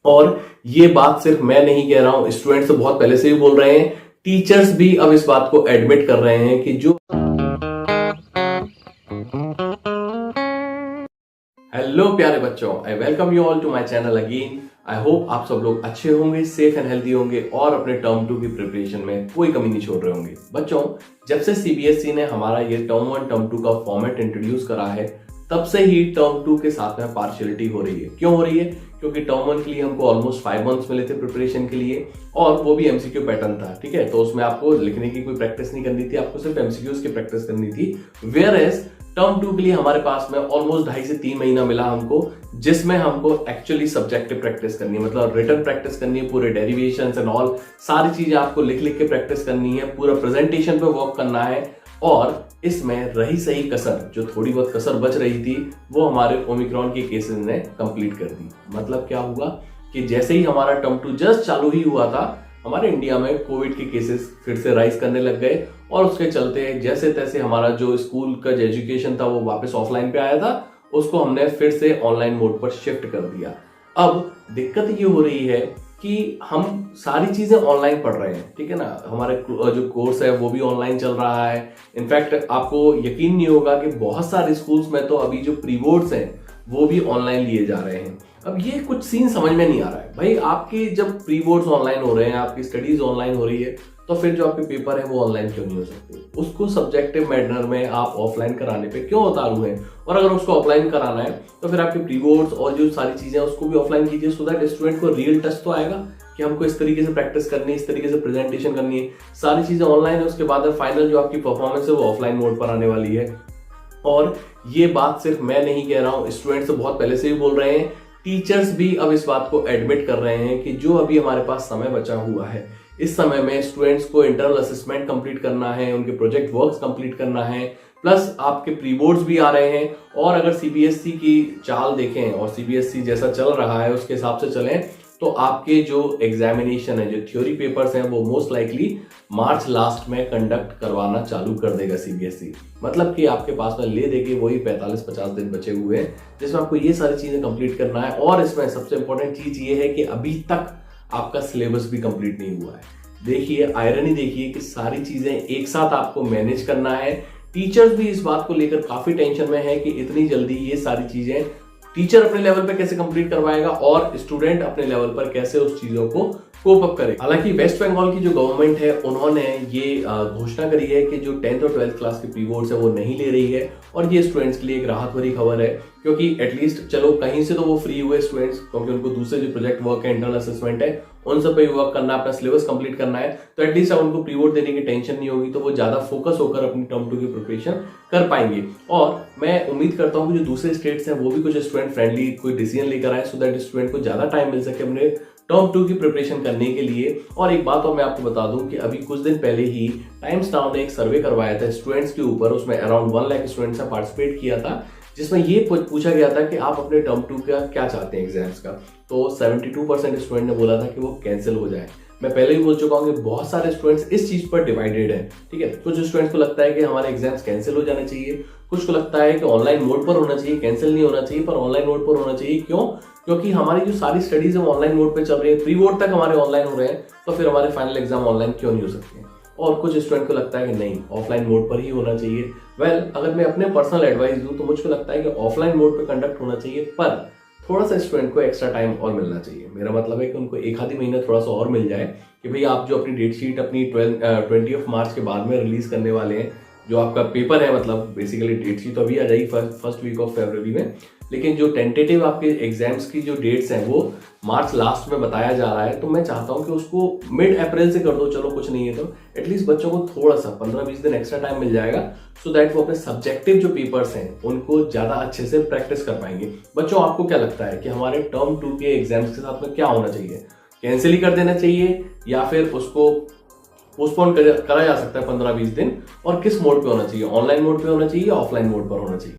और ये बात सिर्फ मैं नहीं कह रहा हूं, स्टूडेंट्स तो बहुत पहले से ही बोल रहे हैं, टीचर्स भी अब इस बात को एडमिट कर रहे हैं कि जो हेलो प्यारे बच्चों, I welcome you all to my channel again. I hope आप सब लोग अच्छे होंगे, सेफ एंड हेल्दी होंगे और अपने टर्म 2 की प्रिपरेशन में कोई कमी नहीं छोड़ रहे होंगे। बच्चों, जब से सीबीएसई ने हमारा ये टर्म 1 टर्म 2 का फॉर्मेट इंट्रोड्यूस करा है, तब से ही टर्म 2 के साथ में पार्शियलिटी हो रही है। क्यों हो रही है? क्योंकि टर्म 1 के लिए हमको ऑलमोस्ट 5 मंथ्स मिले थे प्रिपरेशन के लिए, और वो भी एमसीक्यू पैटर्न था। ठीक है, तो उसमें आपको लिखने की कोई प्रैक्टिस नहीं करनी थी, आपको सिर्फ एमसीक्यूज की प्रैक्टिस करनी थी। वेयर एज टर्म 2 के लिए हमारे पास में ऑलमोस्ट 2.5 से 3 महीना मिला हमको, जिसमें हमको एक्चुअली सब्जेक्टिव प्रैक्टिस करनी है, मतलब रिटन प्रैक्टिस करनी है, पूरे डेरिवेशंस एंड ऑल सारी चीजें आपको लिख लिख के प्रैक्टिस करनी है, पूरा प्रेजेंटेशन पे वर्क करना है। और इसमें रही सही कसर, जो थोड़ी बहुत कसर बच रही थी, वो हमारे ओमिक्रॉन के केसेस ने कंप्लीट कर दी। मतलब क्या हुआ कि जैसे ही हमारा टर्म 2 जस्ट चालू ही हुआ था, हमारे इंडिया में कोविड के केसेस फिर से राइज करने लग गए, और उसके चलते जैसे तैसे हमारा जो स्कूल का जो एजुकेशन था वो वापस ऑफलाइन पे आया था, उसको हमने फिर से ऑनलाइन मोड पर शिफ्ट कर दिया। अब दिक्कत ये हो रही है कि हम सारी चीजें ऑनलाइन पढ़ रहे हैं, ठीक है ना, हमारे जो कोर्स है वो भी ऑनलाइन चल रहा है। इनफैक्ट आपको यकीन नहीं होगा कि बहुत सारे स्कूल्स में तो अभी जो प्री बोर्ड्स हैं वो भी ऑनलाइन लिए जा रहे हैं। अब ये कुछ सीन समझ में नहीं आ रहा है भाई, आपकी जब प्री बोर्ड्स ऑनलाइन हो रहे हैं, आपकी स्टडीज ऑनलाइन हो रही है, तो फिर जो आपके पेपर है वो ऑनलाइन क्यों नहीं हो सकते? उसको सब्जेक्टिव मैनर में आप ऑफलाइन कराने पे क्यों उतारू हैं? और अगर उसको ऑफलाइन कराना है तो फिर आपके प्री बोर्ड्स और जो सारी चीजें उसको भी ऑफलाइन कीजिए, सो दैट स्टूडेंट को रियल टच तो आएगा कि हमको इस तरीके से प्रैक्टिस करनी है, इस तरीके से प्रेजेंटेशन करनी है। सारी चीजें ऑनलाइन है, उसके बाद फाइनल जो आपकी परफॉर्मेंस है वो ऑफलाइन मोड पर आने वाली है। और ये बात सिर्फ मैं नहीं कह रहा हूं, स्टूडेंट्स तो बहुत पहले से ही बोल रहे हैं, टीचर्स भी अब इस बात को एडमिट कर रहे हैं कि जो अभी हमारे पास समय बचा हुआ है, इस समय में स्टूडेंट्स को इंटरनल असेसमेंट कंप्लीट करना है, उनके प्रोजेक्ट वर्क्स कंप्लीट करना है, प्लस आपके प्री बोर्ड्स भी आ रहे हैं। और अगर सीबीएसई की चाल देखें और सीबीएसई जैसा चल रहा है उसके हिसाब से चलें, तो आपके जो एग्जामिनेशन है, जो थ्योरी पेपर्स हैं, वो मोस्ट लाइकली मार्च लास्ट में कंडक्ट करवाना चालू कर देगा सीबीएसई। मतलब कि आपके पास में ले देके वही 45-50 दिन बचे हुए हैं, जिसमें आपको ये सारी चीजें कंप्लीट करना है। और इसमें सबसे इंपॉर्टेंट चीज ये है कि अभी तक आपका सिलेबस भी कंप्लीट नहीं हुआ है। देखिए, आयरनी देखिए कि सारी चीजें एक साथ आपको मैनेज करना है। टीचर्स भी इस बात को लेकर काफी टेंशन में है कि इतनी जल्दी ये सारी चीजें टीचर अपने लेवल पे कैसे कंप्लीट करवाएगा और स्टूडेंट अपने लेवल पर कैसे उस चीजों को कोप अप करे। हालांकि वेस्ट बंगाल की जो गवर्नमेंट है, उन्होंने ये घोषणा करी है कि जो 10th और 12th क्लास की प्री बोर्ड्स है वो नहीं ले रही है, और ये स्टूडेंट्स के लिए एक राहत भरी खबर है, क्योंकि एटलीस्ट चलो कहीं से तो वो फ्री हुए स्टूडेंट्स, क्योंकि उनको दूसरे जो प्रोजेक्ट वर्क है, इंटरनल असेसमेंट है, उन सब पे वर्क करना, अपना सिलेबस कंप्लीट करना है। तो एटलीस्ट अब उनको प्री बोर्ड देने की टेंशन नहीं होगी, तो वो ज्यादा फोकस होकर अपनी टर्म 2 की प्रिपरेशन कर पाएंगे। और मैं उम्मीद करता हूँ कि जो दूसरे स्टेट्स हैं वो भी कुछ स्टूडेंट फ्रेंडली कोई डिसीजन लेकर आए, सो दैट स्टूडेंट को ज्यादा टाइम मिल सके अपने टर्म 2 की प्रिपरेशन करने के लिए। और एक बात और मैं आपको बता दूं कि अभी कुछ दिन पहले ही टाइम्स नाउ ने एक सर्वे करवाया था स्टूडेंट्स के ऊपर, उसमें अराउंड 1 लाख स्टूडेंट्स ने पार्टिसिपेट किया था, जिसमें ये पूछा गया था कि आप अपने टर्म 2 का क्या चाहते हैं एग्जाम्स का। तो 72% स्टूडेंट ने बोला था कि वो कैंसिल हो जाए। मैं पहले ही बोल चुका हूं कि बहुत सारे स्टूडेंट्स इस चीज पर डिवाइडेड हैं। ठीक है, कुछ स्टूडेंट्स को लगता है कि हमारे एग्जाम्स कैंसिल हो जाने चाहिए, कुछ को लगता है कि ऑनलाइन मोड पर होना चाहिए, कैंसिल नहीं होना चाहिए पर ऑनलाइन मोड पर होना चाहिए। क्यों? क्योंकि हमारी जो सारी स्टडीज है वो ऑनलाइन मोड पे चल रही है, प्री बोर्ड तक हमारे ऑनलाइन हो रहे हैं, तो फिर हमारे फाइनल एग्जाम ऑनलाइन क्यों नहीं हो सकते? और कुछ स्टूडेंट को लगता है कि नहीं, ऑफलाइन मोड पर ही होना चाहिए। अगर मैं अपने पर्सनल एडवाइस दूं तो मुझको लगता है कि ऑफलाइन मोड पे कंडक्ट होना चाहिए, पर थोड़ा सा स्टूडेंट को एक्स्ट्रा टाइम और मिलना चाहिए। मेरा मतलब है कि उनको एक आधी महीना थोड़ा सा और मिल जाए कि भाई आप जो अपनी डेट शीट अपनी 20 मार्च के बाद में रिलीज करने वाले हैं, जो आपका पेपर है, मतलब बेसिकली डेट शीट तो अभी आ जाएगी फर्स्ट वीक ऑफ फरवरी में, लेकिन जो टेंटेटिव आपके एग्जाम्स की जो डेट्स हैं वो मार्च लास्ट में बताया जा रहा है। तो मैं चाहता हूं कि उसको मिड अप्रैल से कर दो, चलो कुछ नहीं है तो एटलीस्ट बच्चों को थोड़ा सा 15-20 दिन एक्स्ट्रा टाइम मिल जाएगा, सो दैट वो अपने सब्जेक्टिव जो पेपर्स हैं उनको ज्यादा अच्छे से प्रैक्टिस कर पाएंगे। बच्चों, आपको क्या लगता है कि हमारे टर्म 2 के एग्जाम्स के साथ में क्या होना चाहिए? कैंसिल ही कर देना चाहिए या फिर उसको पोस्टपोन करा जा सकता है 15-20 दिन? और किस मोड पे होना चाहिए, ऑनलाइन मोड पे होना चाहिए या ऑफलाइन मोड पर होना चाहिए?